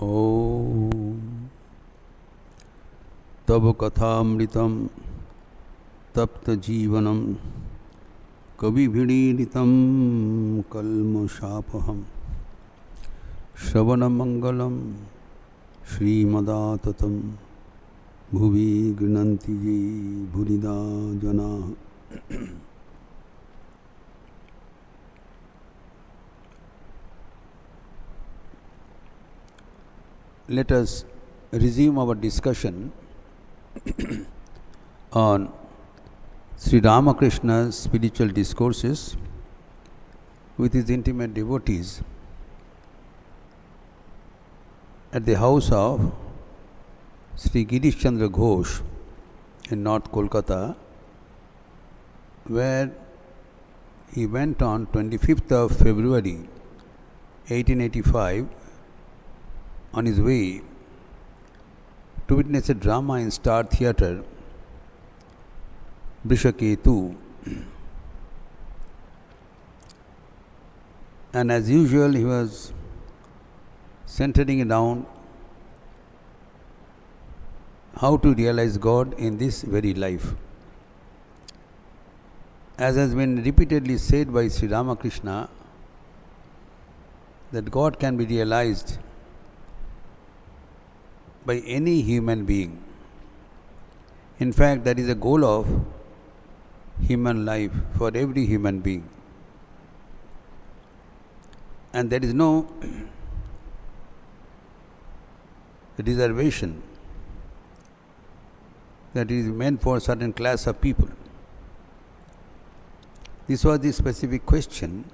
Om Tava Kathamritam Tapta Jivanam Kavibhidiritam Kalmashapaham Shravana Mangalam Srimadatam Bhuvi Grinanti Bhurida Jana. Let us resume our discussion on Sri Ramakrishna's spiritual discourses with his intimate devotees at the house of Sri Girish Chandra Ghosh in North Kolkata, where he went on 25th of February 1885 on his way to witness a drama in Star Theatre, Brishaketu. And as usual, he was centering around how to realize God in this very life. As has been repeatedly said by Sri Ramakrishna, that God can be realized by any human being. In fact, that is the goal of human life for every human being. And there is no reservation that it is meant for a certain class of people. This was the specific question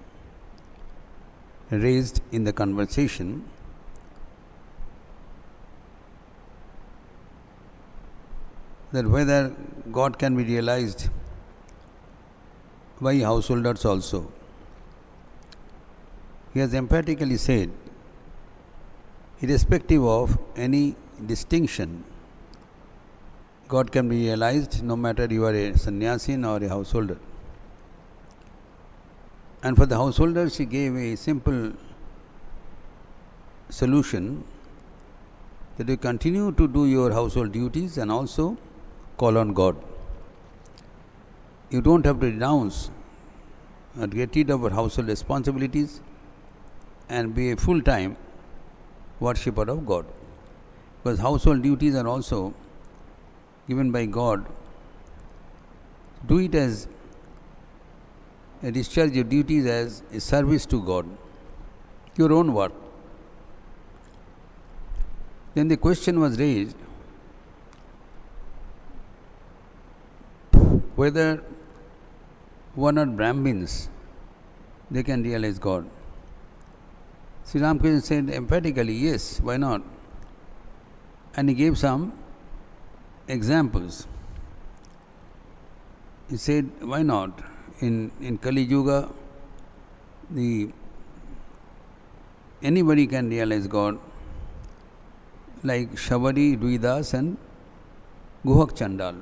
raised in the conversation, that whether God can be realized by householders also. He has emphatically said, irrespective of any distinction, God can be realized no matter you are a sannyasin or a householder. And for the householders, he gave a simple solution, that you continue to do your household duties and also call on God. You don't have to renounce or get rid of your household responsibilities and be a full-time worshipper of God. Because household duties are also given by God. Do it as a discharge of duties as a service to God, your own work. Then the question was raised, whether one or Brahmins, they can realize God. Sri Ramakrishna said emphatically, yes, why not? And he gave some examples. He said, why not? In Kali Yuga, anybody can realize God, like Shavari, Ruidas and Guhak Chandal.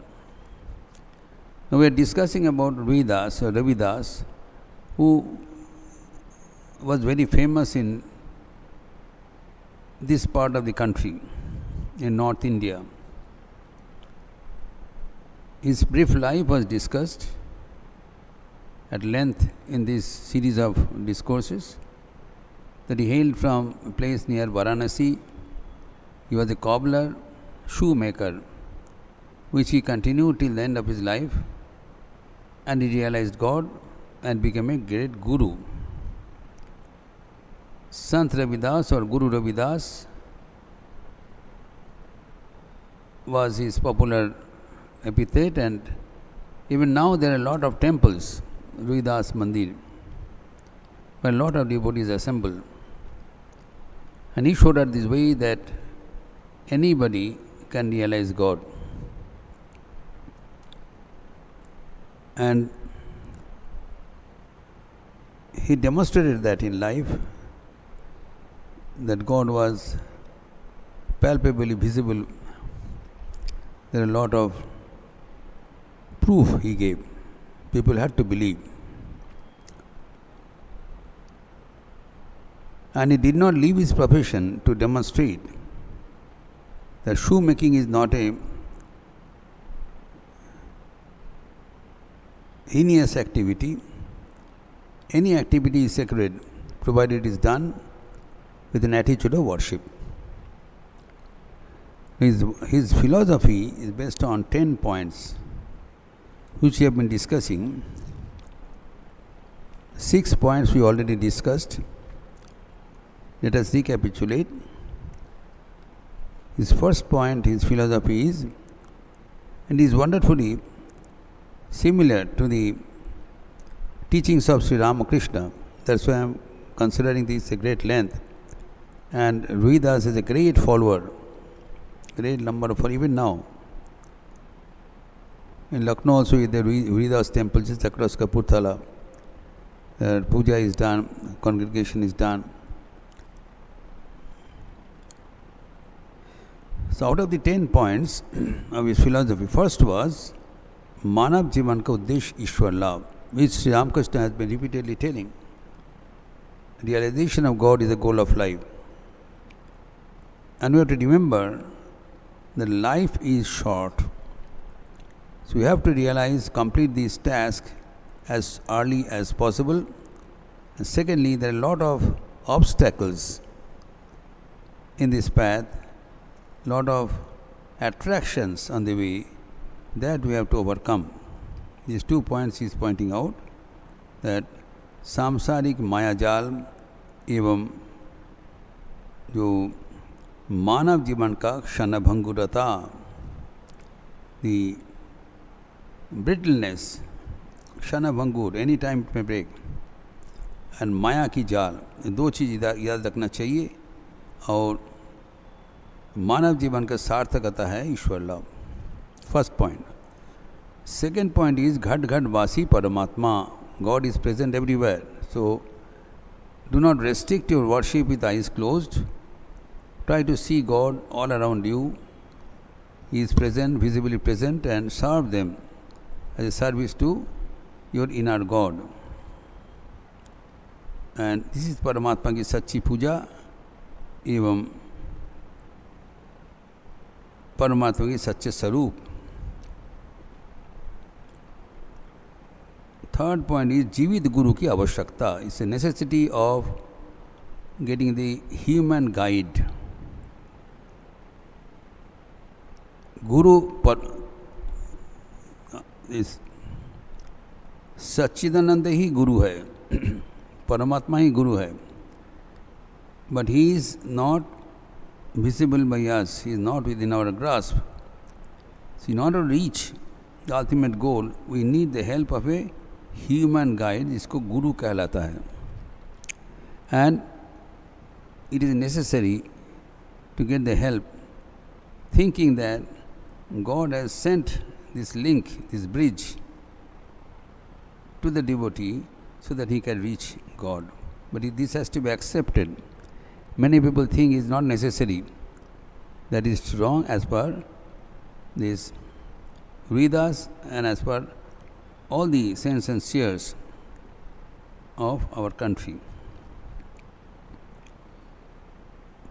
Now we are discussing about Ruidas or Ravidas, who was very famous in this part of the country, in North India. His brief life was discussed at length in this series of discourses, that he hailed from a place near Varanasi. He was a cobbler, shoemaker, which he continued till the end of his life, and he realized God and became a great guru. Sant Ravidas or Guru Ravidas was his popular epithet, and even now there are a lot of temples, Ruidas Mandir, where a lot of devotees assemble. And he showed us this way that anybody can realize God. And he demonstrated that in life, that God was palpably visible. There are a lot of proof he gave. People had to believe. And he did not leave his profession to demonstrate that shoemaking is not a heinous activity. Any activity is sacred, provided it is done with an attitude of worship. His philosophy is based on 10 points, which we have been discussing. 6 points we already discussed. Let us recapitulate. His first point, his philosophy is, and is wonderfully similar to the teachings of Sri Ramakrishna. That's why I am considering this a great length. And Vedas is a great follower, great number for even now. In Lucknow also the Vedas temple just across Kapurthala. Puja is done, congregation is done. So out of the 10 points of his philosophy, first was Manav Jivan ka Uddesh Ishwar Lav, which Sri Ramakrishna has been repeatedly telling. Realization of God is the goal of life. And we have to remember that life is short. So we have to realize, complete this task as early as possible. And secondly, there are a lot of obstacles in this path, lot of attractions on the way that we have to overcome. These 2 points he is pointing out, that सांसारिक मायाजाल एवं जो मानव जीवन का क्षणभंगुरता, the brittleness, क्षणभंगुर, any time में break, and माया की जाल, दो चीज़ याद रखना चाहिए. और मानव जीवन का सार्थकता है ईश्वर लाभ. First point. Second point is घट घट वासी परमात्मा. God is present everywhere. So do not restrict your worship with eyes closed. Try to see God all around you. He is present, visibly present, and serve them as a service to your inner God. And this is Paramatma की सच्ची पूजा एवं परमात्मा के सच्चे स्वरूप. Third point is जीवित गुरु की आवश्यकता. It's a necessity of getting the human guide. गुरु पर सच्चिदानंद ही गुरु है, परमात्मा ही गुरु है, but he is not visible by us, he is not within our grasp. So in order to reach the ultimate goal, we need the help of a human guide, जिसको गुरु कहलाता है. And it is necessary to get the help, thinking that God has sent this link, this bridge to the devotee so that he can reach God. But this has to be accepted. Many people think it is not necessary. That is wrong as per these Vedas and as per all the saints and seers of our country.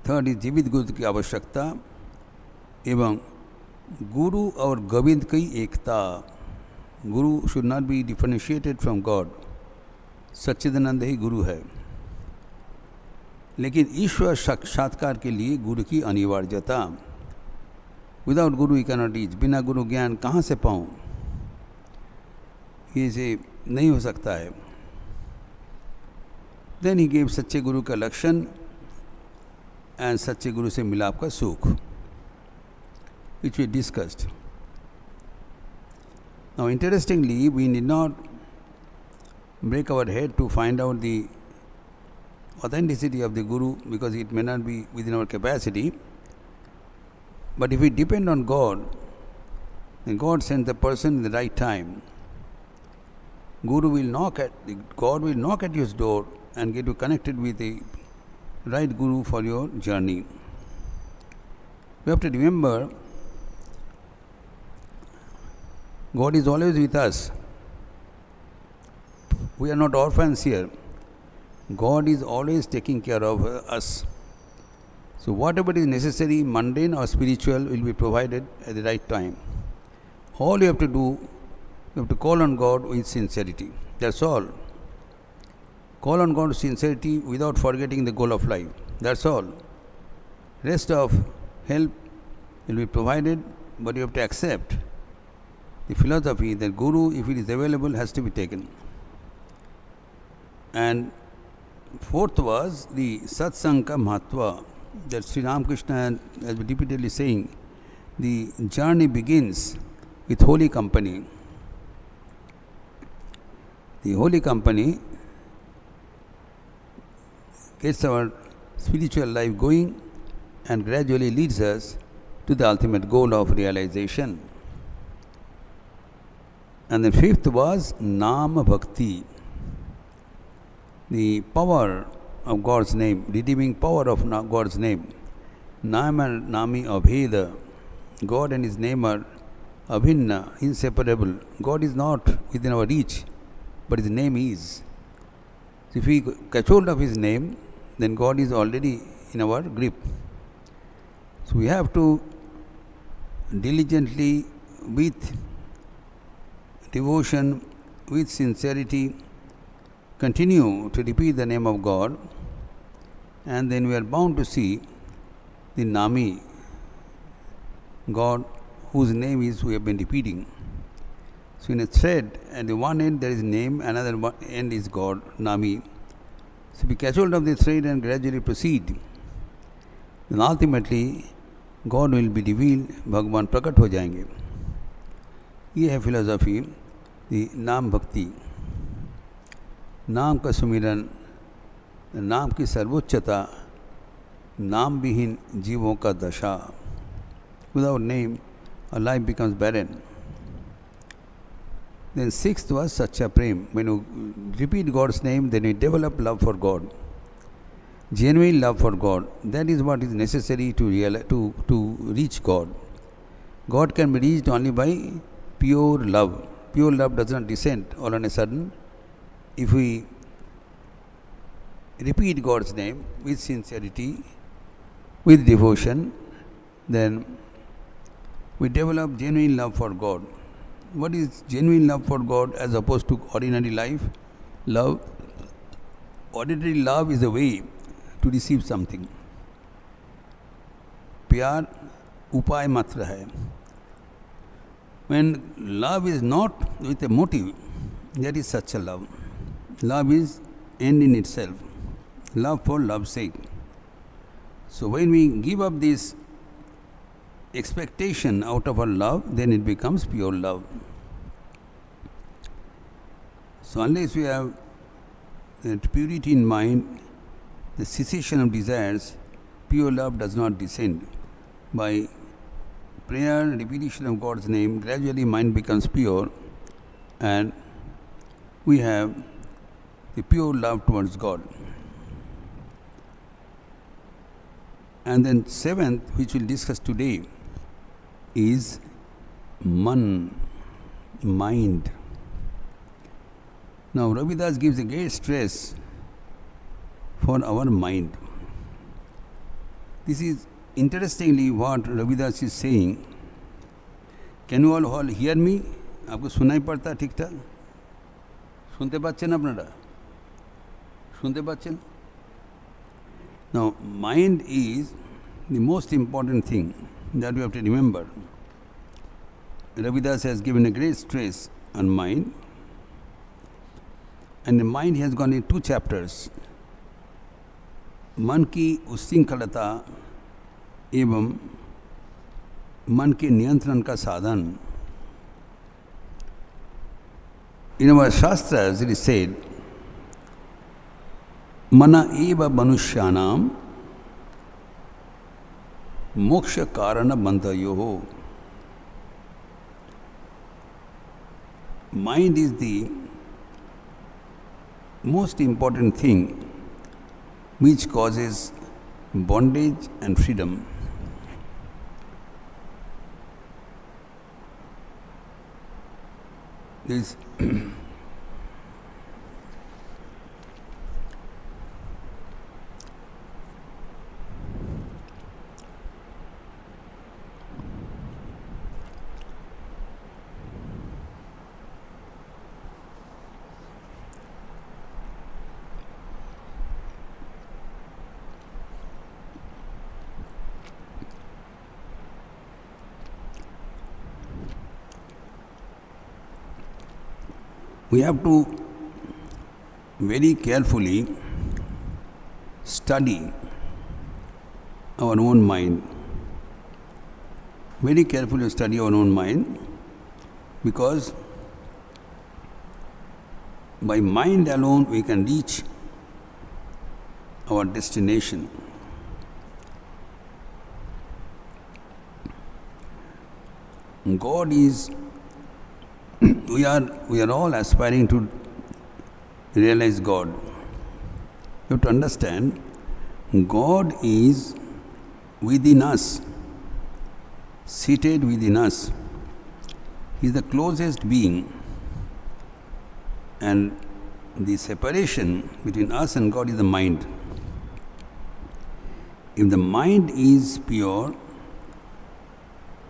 Third is जीवित गुरु की आवश्यकता एवं गुरु और गोविंद की एकता. Guru should not be differentiated from God. Sachchidanand ही गुरु है, लेकिन ईश्वर साक्षात्कार के लिए गुरु की अनिवार्यता. Without Guru you cannot reach. बिना गुरु ज्ञान कहाँ से पाऊँ, ये से नहीं हो सकता है. देन ही गेव सच्चे गुरु का लक्षण एंड सच्चे गुरु से मिलाप का सुख, which we discussed. Now interestingly we need not break our head to find out the authenticity of the Guru, because it may not be within our capacity. But if we depend on God, then God sends the person in the right time. God will knock at your door and get you connected with the right Guru for your journey. We have to remember, God is always with us. We are not orphans here. God is always taking care of us. So whatever is necessary, mundane or spiritual, will be provided at the right time. All you have to do, you have to call on God with sincerity. That's all. Call on God with sincerity without forgetting the goal of life. That's all. Rest of help will be provided, but you have to accept the philosophy that Guru, if it is available, has to be taken. And fourth was the Satsanga Mahatva, that Sri Ramakrishna has been repeatedly saying, the journey begins with holy company. The holy company gets our spiritual life going and gradually leads us to the ultimate goal of realization. And the fifth was Nama Bhakti, the power of God's name, redeeming power of God's name. Nama Nami Abheda. God and His name are abhinna, inseparable. God is not within our reach, but His name is. So if we catch hold of His name, then God is already in our grip. So we have to diligently, with devotion, with sincerity, continue to repeat the name of God, and then we are bound to see the Nami, God, whose name is we have been repeating. So in a thread, at the one end there is name, another end is God, Nami. So we catch hold of the thread and gradually proceed. Then ultimately, God will be revealed, Bhagavan prakat ho jayenge. ये है philosophy दी नाम भक्ति. नाम का सुमिरन, नाम की सर्वोच्चता, नाम विहीन जीवों का दशा. Without name, our life becomes barren. Then sixth was Sacha Prem. When you repeat God's name, then you develop love for God. Genuine love for God. That is what is necessary to reach God. God can be reached only by pure love. Pure love does not descend all on a sudden. If we repeat God's name with sincerity, with devotion, then we develop genuine love for God. What is genuine love for God as opposed to ordinary life? Love. Ordinary love is a way to receive something. प्यार उपाय मात्र है. When love is not with a motive, that is such a love. Love is end in itself. Love for love's sake. So when we give up this expectation out of our love, then it becomes pure love. So unless we have that purity in mind, the cessation of desires, pure love does not descend. By prayer, repetition of God's name, gradually mind becomes pure and we have the pure love towards God. And then seventh, which we'll discuss today, is man, mind. Now Ravidas gives a great stress for our mind. This is interestingly what Ravidas is saying. Can you all hear me? आपको सुनाई पड़ता ठीक ठाक? सुनते पाচ্ছেন আপনারা? শুনতে পাচ্ছেন? Now mind is the most important thing that we have to remember. Ravidas has given a great stress on mind, and the mind has gone in 2 chapters. मन की उच्छृंखलता एवं मन के नियंत्रण का साधन. In our Shastras it is said, mana eva manusyanam moksha karana bandhayoho. Mind is the most important thing which causes bondage and freedom. This We have to very carefully study our own mind. Very carefully study our own mind, because by mind alone we can reach our destination. God is, we are all aspiring to realize God. You have to understand, God is within us, seated within us. He is the closest being, and the separation between us and God is the mind. If the mind is pure,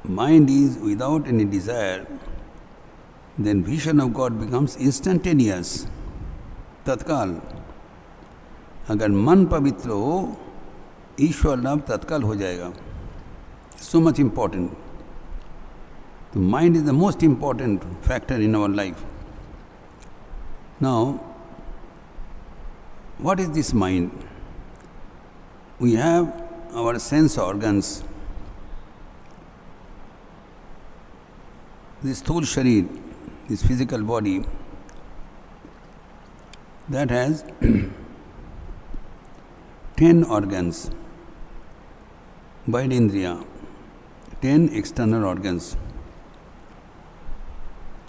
mind is without any desire, then vision of God becomes instantaneous, तत्काल. अगर मन पवित्र हो, ईश्वर लाभ तत्काल हो जाएगा. So much important. The mind is the most important factor in our life. Now, what is this mind? We have our sense organs. This sthul sharir, this physical body, that has 10 organs, Vaidindriya, 10 external organs.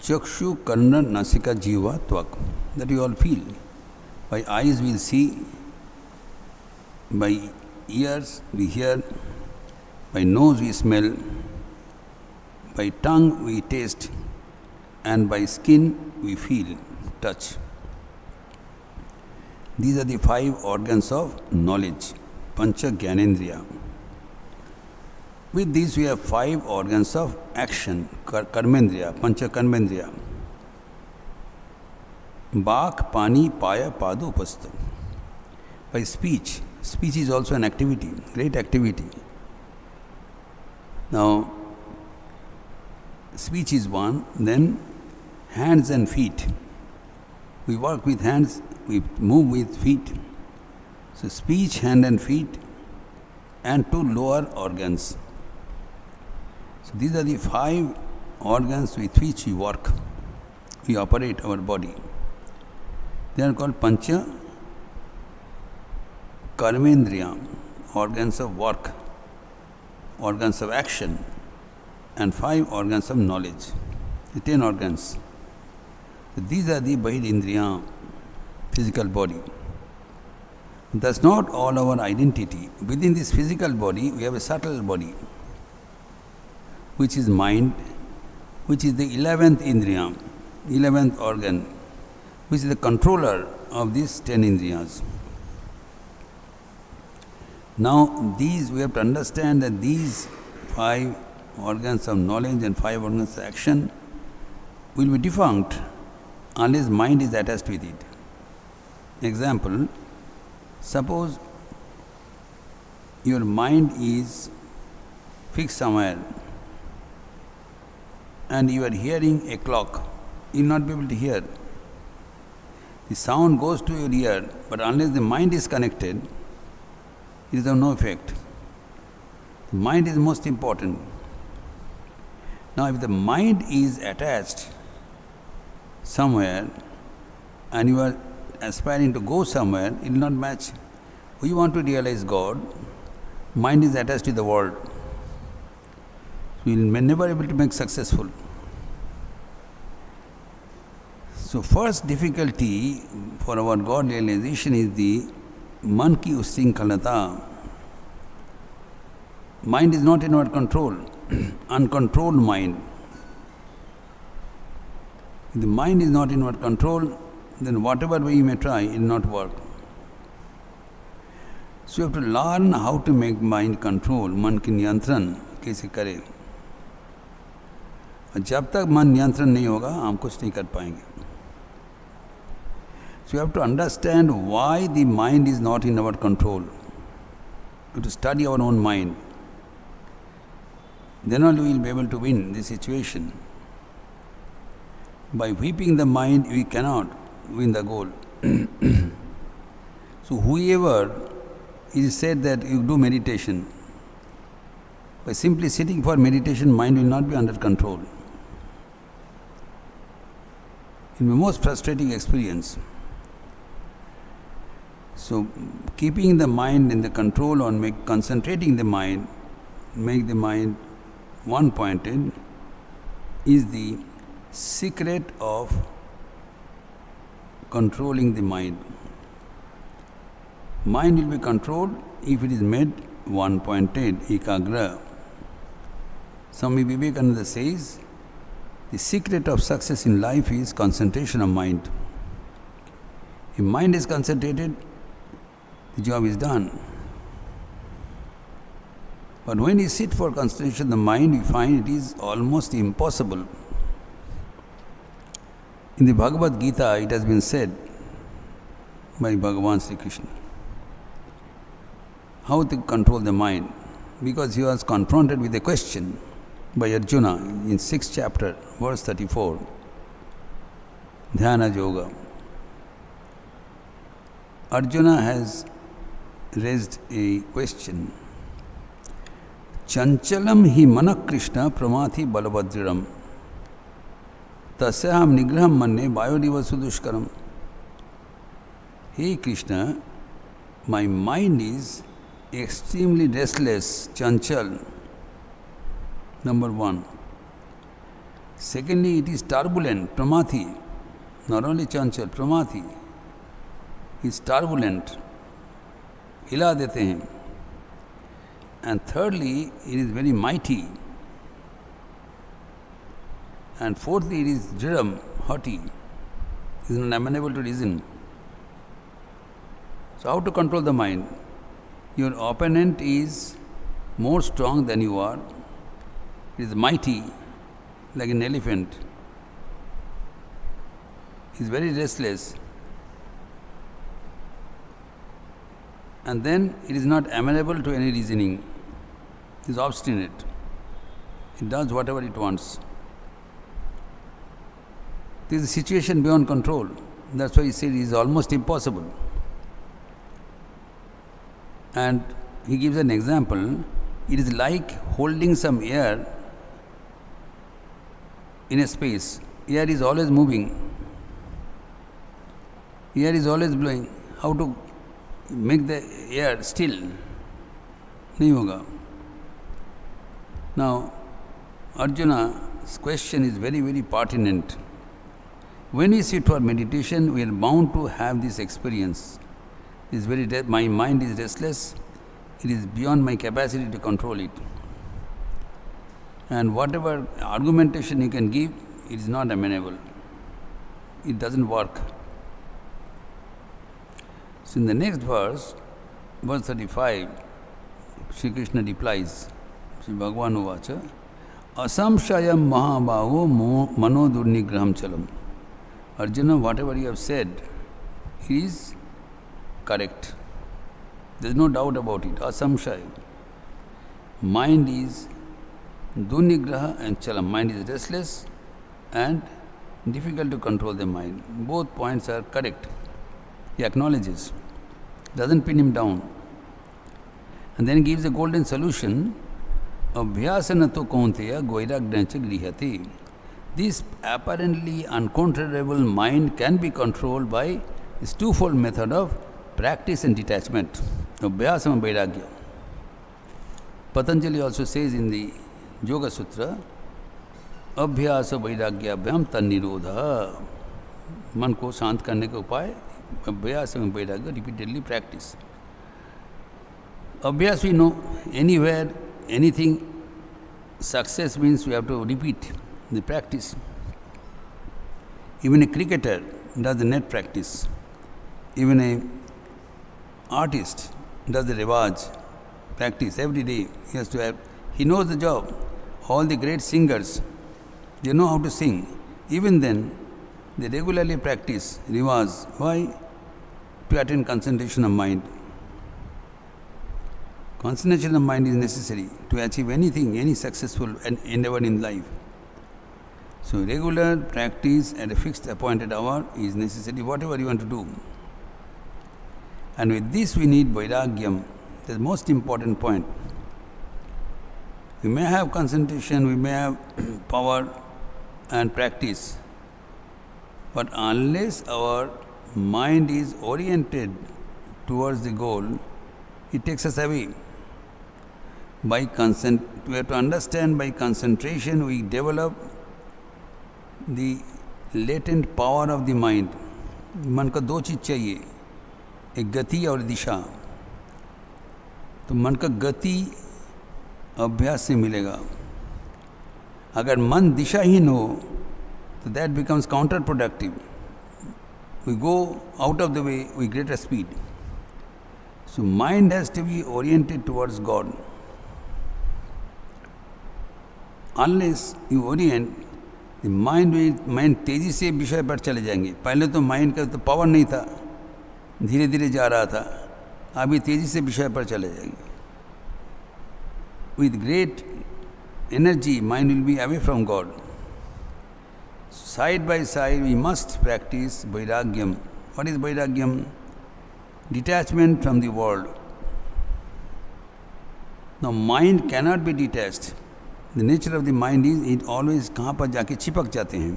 Chakshu, Karna, Nasika, Jiva, Tvak, that you all feel. By eyes we see, by ears we hear, by nose we smell, by tongue we taste, and by skin we feel, touch. These are the 5 organs of knowledge, Pancha Gyanendriya. With these we have 5 organs of action, Karmendriya, Pancha Karmendriya. Bak, Pani, Paya, Padu, Upastha. By speech, speech is also an activity, great activity. Now, speech is one, then hands and feet. We work with hands, we move with feet. So speech, hand and feet, and 2 lower organs. So these are the 5 organs with which we work, we operate our body. They are called Pancha Karmendriya, organs of work, organs of action, and 5 organs of knowledge, the 10 organs. So these are the Bahidindriya, physical body. That's not all our identity. Within this physical body, we have a subtle body, which is mind, which is the 11th Indriya, 11th organ, which is the controller of these 10 Indriyas. Now, these, we have to understand that these 5 organs of knowledge and 5 organs of action will be defunct unless mind is attached with it. Example, suppose your mind is fixed somewhere and you are hearing a clock, you will not be able to hear. The sound goes to your ear, but unless the mind is connected, it is of no effect. The mind is most important. Now, if the mind is attached somewhere and you are aspiring to go somewhere, it will not match. We want to realize God, mind is attached to the world. We will never be able to make successful. So first difficulty for our God realization is the man ki ushrinkalata. Mind is not in our control, uncontrolled mind. If the mind is not in our control, then whatever way you may try, it will not work. So you have to learn how to make mind control, मन की नियंत्रण कैसे करें. जब तक मन नियंत्रण नहीं होगा, हम कुछ नहीं कर पाएंगे. So you have to understand why the mind is not in our control. You have to study our own mind. Then only we will be able to win the situation. By whipping the mind, we cannot win the goal. So whoever is said that you do meditation, by simply sitting for meditation, mind will not be under control. It will be most frustrating experience. So keeping the mind in the control or concentrating the mind, make the mind one-pointed, is the secret of controlling the mind. Mind will be controlled if it is made one-pointed, ekagra. Swami Vivekananda says, the secret of success in life is concentration of mind. If mind is concentrated, the job is done. But when you sit for concentration of the mind, you find it is almost impossible. In the Bhagavad Gita, it has been said by Bhagavan Sri Krishna how to control the mind, because he was confronted with a question by Arjuna in 6th chapter, verse 34, Dhyana Yoga. Arjuna has raised a question. Chanchalam hi manak Krishna pramathi balabhadriram tasyaham nigraham manne vayodiva sudushkaram. Hey Krishna, my mind is extremely restless, chanchal, number one. Secondly, it is turbulent, pramathi. Not only chanchal, pramathi. It's turbulent. Hila dete hain. And thirdly, it is very mighty. And fourthly, it is dridam, haughty. It is not amenable to reason. So how to control the mind? Your opponent is more strong than you are. It is mighty, like an elephant. He is very restless. And then it is not amenable to any reasoning. It is obstinate. It does whatever it wants. This is a situation beyond control. That's why he said it is almost impossible. And he gives an example. It is like holding some air in a space. Air is always moving. Air is always blowing. How to make the air still? Nahi hoga. Now, Arjuna's question is very, very pertinent. When we sit for meditation, we are bound to have this experience. My mind is restless. It is beyond my capacity to control it. And whatever argumentation you can give, it is not amenable. It doesn't work. So in the next verse, verse 35, Sri Krishna replies, Sri Bhagavan Uvacha, Asamshayam Mahabhavo Mano Durnigraham Chalam. Arjuna, whatever you have said is correct. There is no doubt about it. Asamshaya. Mind is Dunigraha and Chalam. Mind is restless and difficult to control the mind. Both points are correct. He acknowledges. Doesn't pin him down. And then he gives a golden solution. Abhyasanato kaunteya goiragnacha grihati. This apparently uncontrollable mind can be controlled by this twofold method of practice and detachment. Abhyasam and vairagya. Patanjali also says in the Yoga Sutra, Abhyasa vairagyabhyam tannirodha. मन को शांत करने का उपाय अभ्यास एवं वैराग्य repeatedly practice. Abhyas we know, anywhere, anything, success means we have to repeat the practice. Even a cricketer does the net practice. Even a artist does the rivaj practice every day. He has to have, he knows the job. All the great singers, they know how to sing. Even then, they regularly practice rivaj. Why? To attain concentration of mind. Concentration of mind is necessary to achieve anything, any successful endeavor in life. So regular practice at a fixed appointed hour is necessary, whatever you want to do. And with this we need vairagyam, the most important point. We may have concentration, we may have power and practice, but unless our mind is oriented towards the goal, it takes us away. We have to understand, by concentration we develop the latent power of the mind. मन का दो चीज़ चाहिए, एक गति और दिशा. तो मन का गति अभ्यास से मिलेगा. अगर मन दिशाहीन हो तो that becomes counterproductive. We go out of the way with greater speed. So mind has to be oriented towards God. Unless you orient, the mind तेजी से विषय पर चले जाएंगे. पहले तो माइंड का तो पावर नहीं था, धीरे धीरे जा रहा था, अभी तेजी से विषय पर चले जाएंगे. With great energy, mind will be away from God. Side by side, we must practice vairagyam. What is vairagyam? Detachment from the world. Now, mind cannot be detached. The nature of the mind is, it always कहाँ पर जाके चिपक जाते हैं.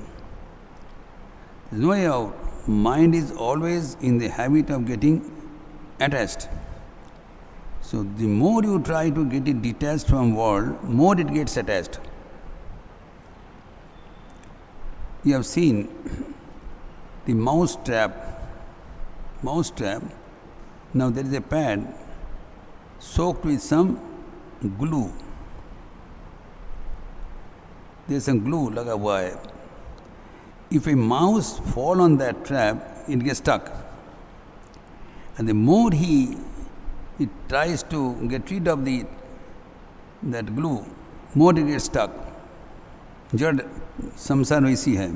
There is no way out. Mind is always in the habit of getting attached. So the more you try to get it detached from world, more it gets attached. You have seen the mouse trap. Now there is a pad soaked with some glue. There is some glue लगा हुआ है. If a mouse fall on that trap, it gets stuck. And the more it tries to get rid of that glue, more it gets stuck. जड़ संसार वैसी है.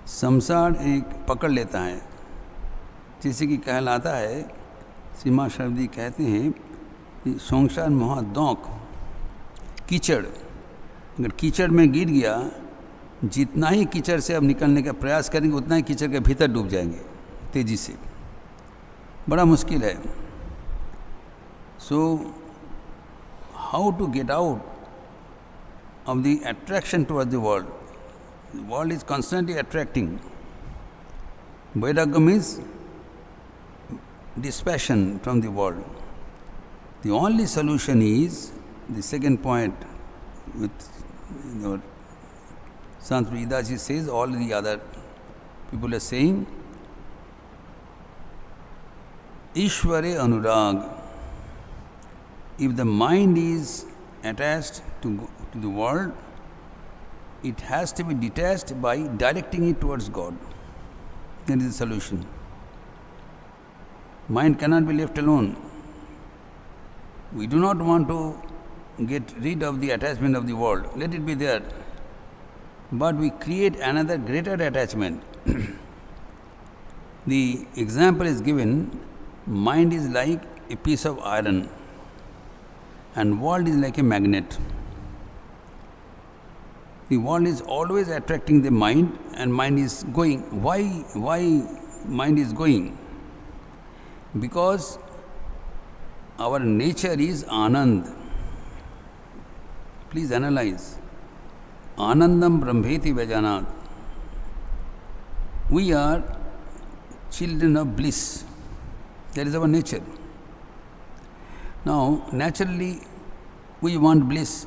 संसार एक पकड़ लेता है, जैसे कि कहलाता है, सीमा शब्दी कहते हैं कि संसार महा दौक कीचड़. अगर कीचड़ में गिर गया, जितना ही कीचड़ से अब निकलने का प्रयास करेंगे उतना ही कीचड़ के भीतर डूब जाएंगे तेजी से. बड़ा मुश्किल है. So, how to get out of the attraction towards the world? The world is constantly attracting. Vairagyam is dispassion from the world. The only solution is the second point, with Sant Vedaji says, all the other people are saying, Ishware Anurag. If the mind is attached to the world, it has to be detached by directing it towards God. That is the solution. Mind cannot be left alone. We do not want to get rid of the attachment of the world. Let it be there. But we create another greater attachment. The example is given, mind is like a piece of iron and world is like a magnet. The world is always attracting the mind and mind is going. Why mind is going? Because our nature is Anand. Please analyze. Anandam Brahmeti Vajanat. We are children of bliss. That is our nature. Now, naturally, we want bliss.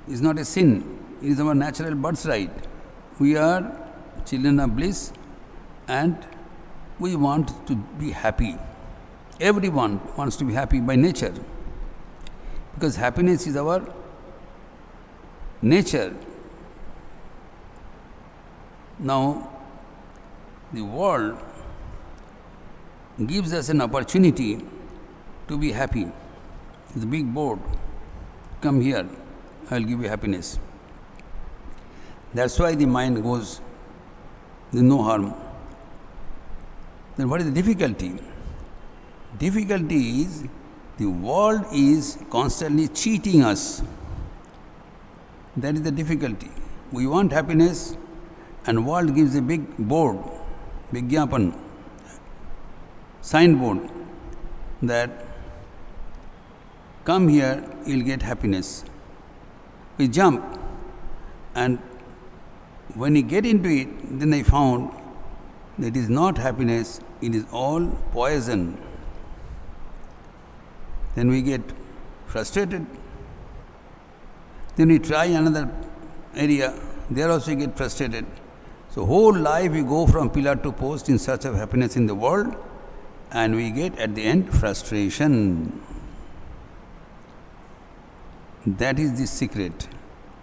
It's not a sin. It is our natural birthright. We are children of bliss and we want to be happy. Everyone wants to be happy by nature. Because happiness is our nature. Now, the world gives us an opportunity to be happy. The big board, come here, I will give you happiness. That's why the mind goes, there is no harm. Then what is the difficulty? Difficulty is the world is constantly cheating us. That is the difficulty. we want happiness, and world gives a big board, Vigyapan, signboard, that come here, you'll get happiness. We jump, and when we get into it, then I found that it is not happiness, it is all poison. Then we get frustrated. Then we try another area, there also we get frustrated. So whole life we go from pillar to post in search of happiness in the world, and we get at the end frustration. That is the secret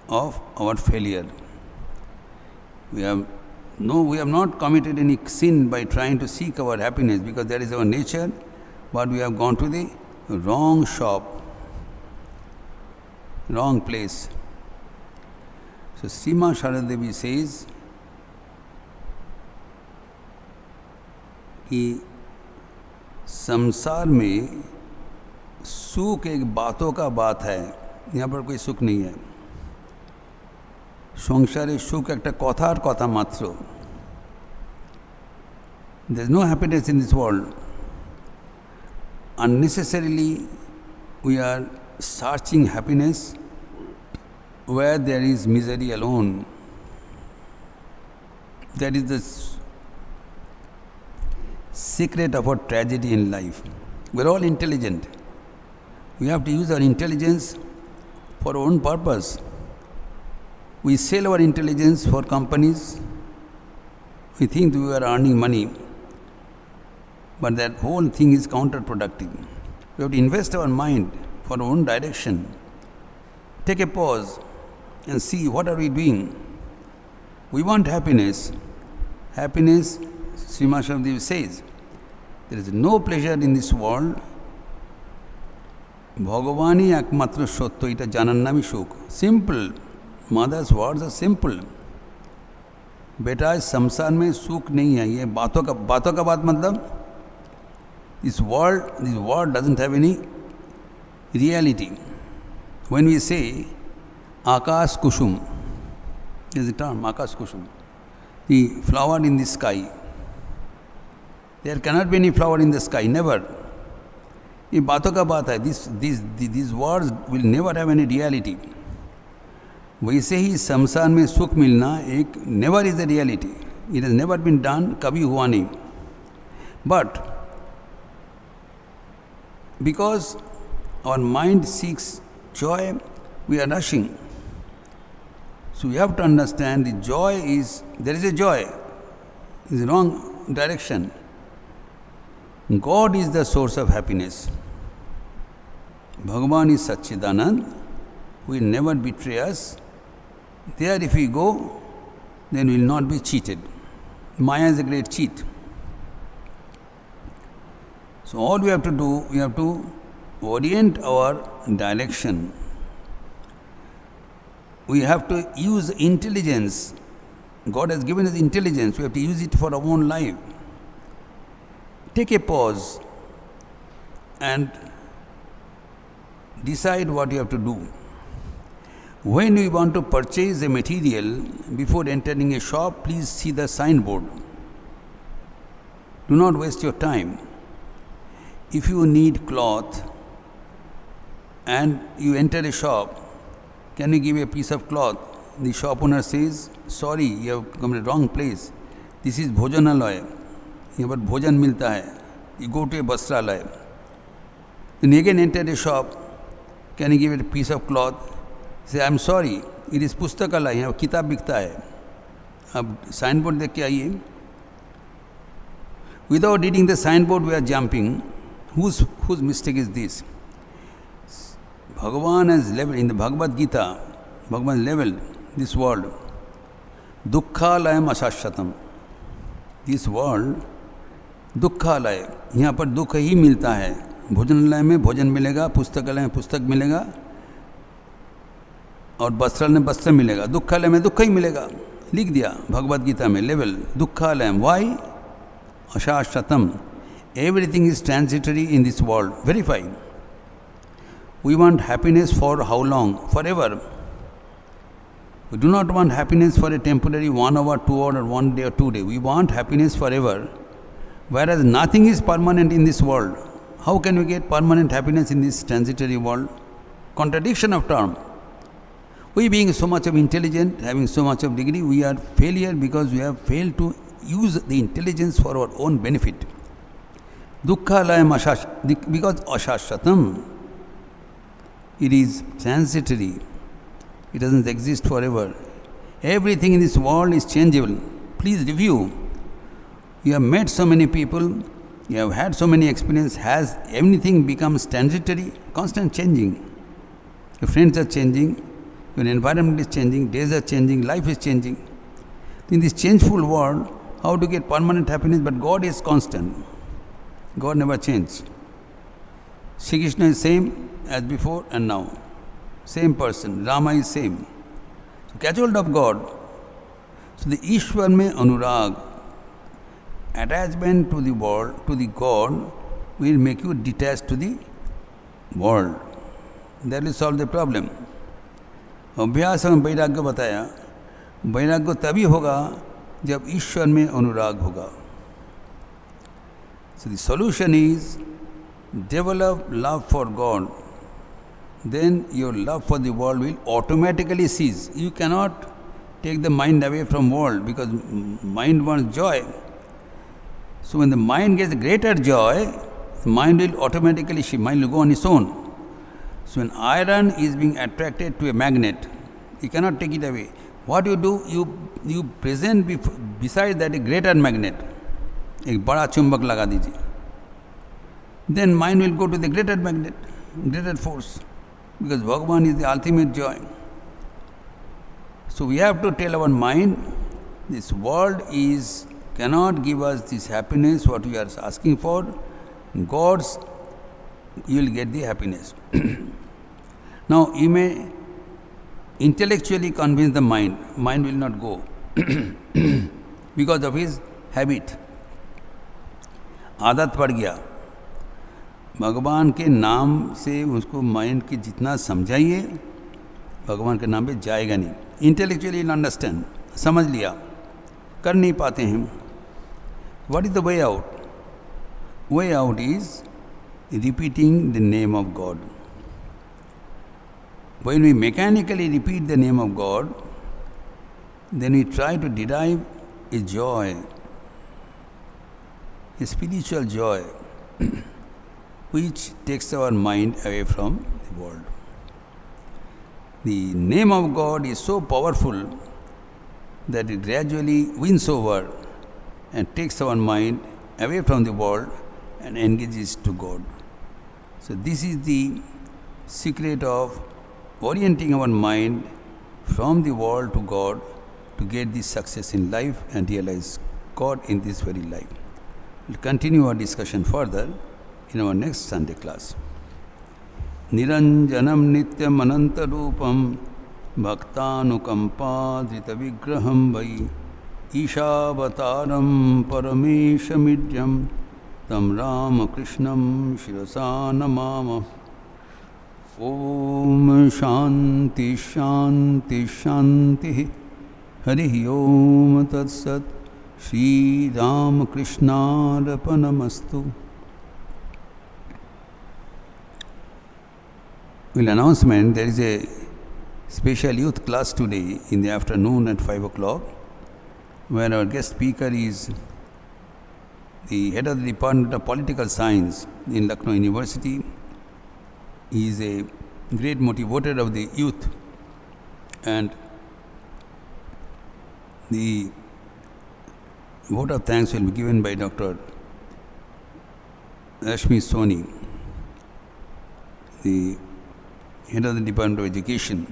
of our failure. We have not committed any sin by trying to seek our happiness, because that is our nature, but we have gone to the wrong shop, wrong place. So Srima Sharada Devi says कि संसार में सुख एक बातों का बात है, यहाँ पर कोई सुख नहीं है। সংসারে সুখ একটা কথার কথা মাত্র। There is no happiness in this world. Unnecessarily we are searching happiness where there is misery alone. That is the secret of our tragedy in life. We are all intelligent. We have to use our intelligence for our own purpose. We sell our intelligence for companies. We think we are earning money, but that whole thing is counterproductive. We have to invest our mind for our own direction. Take a pause and see what are we doing. We want happiness. Happiness, Srimad Shabdev says, there is no pleasure in this world. Bhagavani ekmatra sotto ita janannami shuk. Simple. Mother's words are simple. बेटा इस संसार में सुख नहीं है, ये बातों का बात मतलब this world doesn't have any reality. When we say Akash Kushum, there is a term Akash Kushum, the flower in the sky. There cannot be any flower in the sky, never. ये बातों का बात है. These words will never have any reality. वैसे ही संसार में सुख मिलना एक never is a reality. It has never been done, कभी हुआ नहीं. But because our mind seeks joy, we are rushing. So we have to understand the joy is, there is a joy, is wrong direction. God is the source of happiness. Bhagwan is Sachchidanand, will never betray us. There if we go, then we will not be cheated. Maya is a great cheat. So all we have to do, we have to orient our direction. We have to use intelligence. God has given us intelligence. We have to use it for our own life. Take a pause and decide what you have to do. When we want to purchase a material, before entering a shop, please see the signboard. Do not waste your time. If you need cloth and you enter a shop, can you give a piece of cloth? The shop owner says, sorry, you have come to the wrong place. This is Bhojanalaya. यहाँ पर भोजन मिलता है. You go to a Vastralaya. Then again enter a shop. Can you give it a piece of cloth? Say, I am sorry, it is पुस्तकालय, यहाँ किताब बिकता है. अब साइन बोर्ड देख के आइए. Without reading the signboard, we are jumping. Whose mistake is this? Bhagavan has leveled, in the Bhagavad Gita, Bhagavan leveled this world. Dukkhalayam ashashyatam. This world, दुखालय, यहाँ पर दुख ही मिलता है. भोजनालय में भोजन मिलेगा, पुस्तकालय में पुस्तक मिलेगा, और वस्त्रालय में वस्त्र मिलेगा. दुखालय में दुख ही मिलेगा. लिख दिया भगवद गीता में लेवल दुखालयम. वाई? अशाश्वतम. Everything is transitory in this world. Verify. We want happiness for how long? For ever. We do not want happiness for a temporary 1 hour, 2 hour, 1 day or 2 days. We want happiness forever. Whereas nothing is permanent in this world. How can we get permanent happiness in this transitory world? Contradiction of term. We being so much of intelligent, having so much of degree, we are failure because we have failed to use the intelligence for our own benefit. Dukkha layam because ashashvatam. It is transitory. It doesn't exist forever. Everything in this world is changeable. Please review. You have met so many people, you have had so many experiences. Has anything become transitory? Constant changing. Your friends are changing, your environment is changing, days are changing, life is changing. In this changeful world, how to get permanent happiness? But God is constant. God never changes. Sri Krishna is same as before and now. Same person. Rama is same. So catch hold of God. So the Ishwar mein anurag, attachment to the world, to the God, will make you detached to the world. That will solve the problem. अभ्यास में वैराग्य बताया. वैराग्य तभी होगा जब ईश्वर में अनुराग होगा. So the solution is develop love for God. Then your love for the world will automatically cease. You cannot take the mind away from world because mind wants joy. So when the mind gets greater joy, the mind will automatically shift. Mind will go on its own. So when iron is being attracted to a magnet, you cannot take it away. What you do, you present beside that a greater magnet. एक बड़ा चुंबक लगा दीजिए. Then mind will go to the greater magnet, greater force. Because Bhagavan is the ultimate joy. So we have to tell our mind, this world cannot give us this happiness, what we are asking for. God's, you will get the happiness. Now you may intellectually convince the mind will not go because of his habit. आदत पड़ गया. भगवान के नाम से उसको mind के जितना समझाइए, भगवान के नाम पे जाएगा नहीं. इंटेलेक्चुअली अंडरस्टैंड, समझ लिया, कर नहीं पाते हैं. What is the way out? Way out is repeating the name of God. When we mechanically repeat the name of God, then we try to derive a joy, a spiritual joy, which takes our mind away from the world. The name of God is so powerful that it gradually wins over and takes our mind away from the world and engages to God. So this is the secret of orienting our mind from the world to God to get this success in life and realize God in this very life. We'll continue our discussion further in our next Sunday class. Niranjanam nityam anantarupam bhaktanukampadrita vigraham vai Ishavataram parameshamidyam tam Ramakrishnam shirasa namama. Om Shanti Shanti Shanti Hari Om Tat Sat Shri Ramakrishna Arpanamastu. Well, announcement, there is a special youth class today in the afternoon at 5 o'clock, where our guest speaker is the head of the Department of Political Science in Lucknow University. He is a great motivator of the youth, and the vote of thanks will be given by Dr. Rashmi Soni, the head of the Department of Education.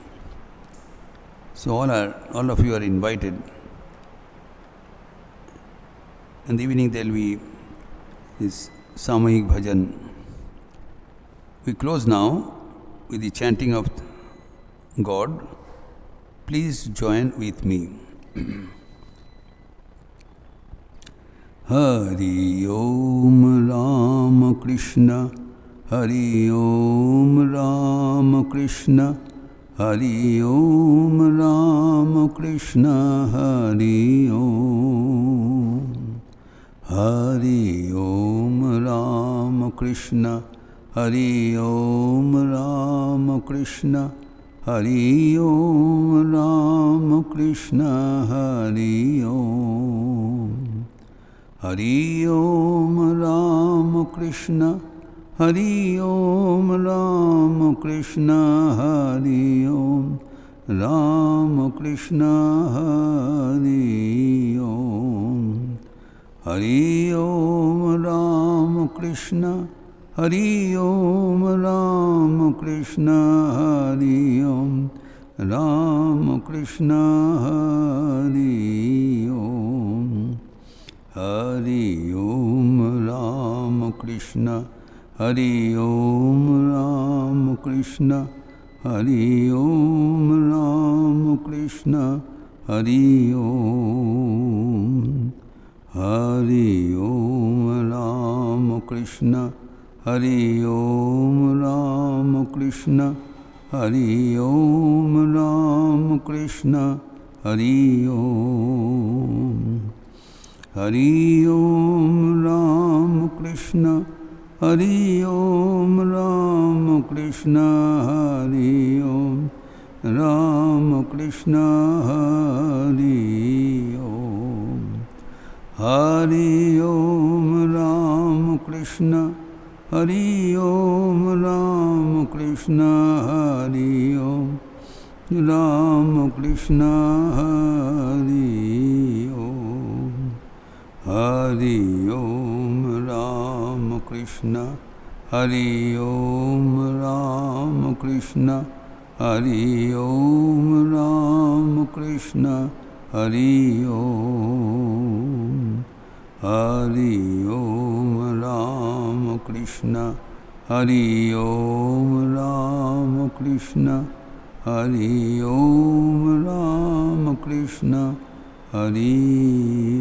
So all of you are invited. In the evening there will be this Samayik Bhajan. We close now with the chanting of God. Please join with me. Hari Om Ramakrishna, Hari Om Ramakrishna, Hari Om Ramakrishna Hari Om. Hari Om Ramakrishna Hari Om Ramakrishna Hari Om Ramakrishna Hari Om. Hari Om Ramakrishna Hari Om Ramakrishna Hari Om Ramakrishna Hari Om. Hari Om Ramakrishna Hari Om Ramakrishna Hari Om Ramakrishna Hari Om. Hari Om Ramakrishna Hari Om Ramakrishna Hari Om Ramakrishna Hari Om. Hari Om Ramakrishna Hari Om Ramakrishna Hari Om Ramakrishna Hari Om. Hari Om Ramakrishna Hari Om Ramakrishna Hari Om Ramakrishna Hari Om. Hari Om Ramakrishna Hari Om Ramakrishna Hari Om Ramakrishna Hari Om. Hari Om Ramakrishna Hari Om Ramakrishna Hari Om Ramakrishna Hari Om. Hari Om Ramakrishna Hari Om Ramakrishna Hari Om Ramakrishna Hari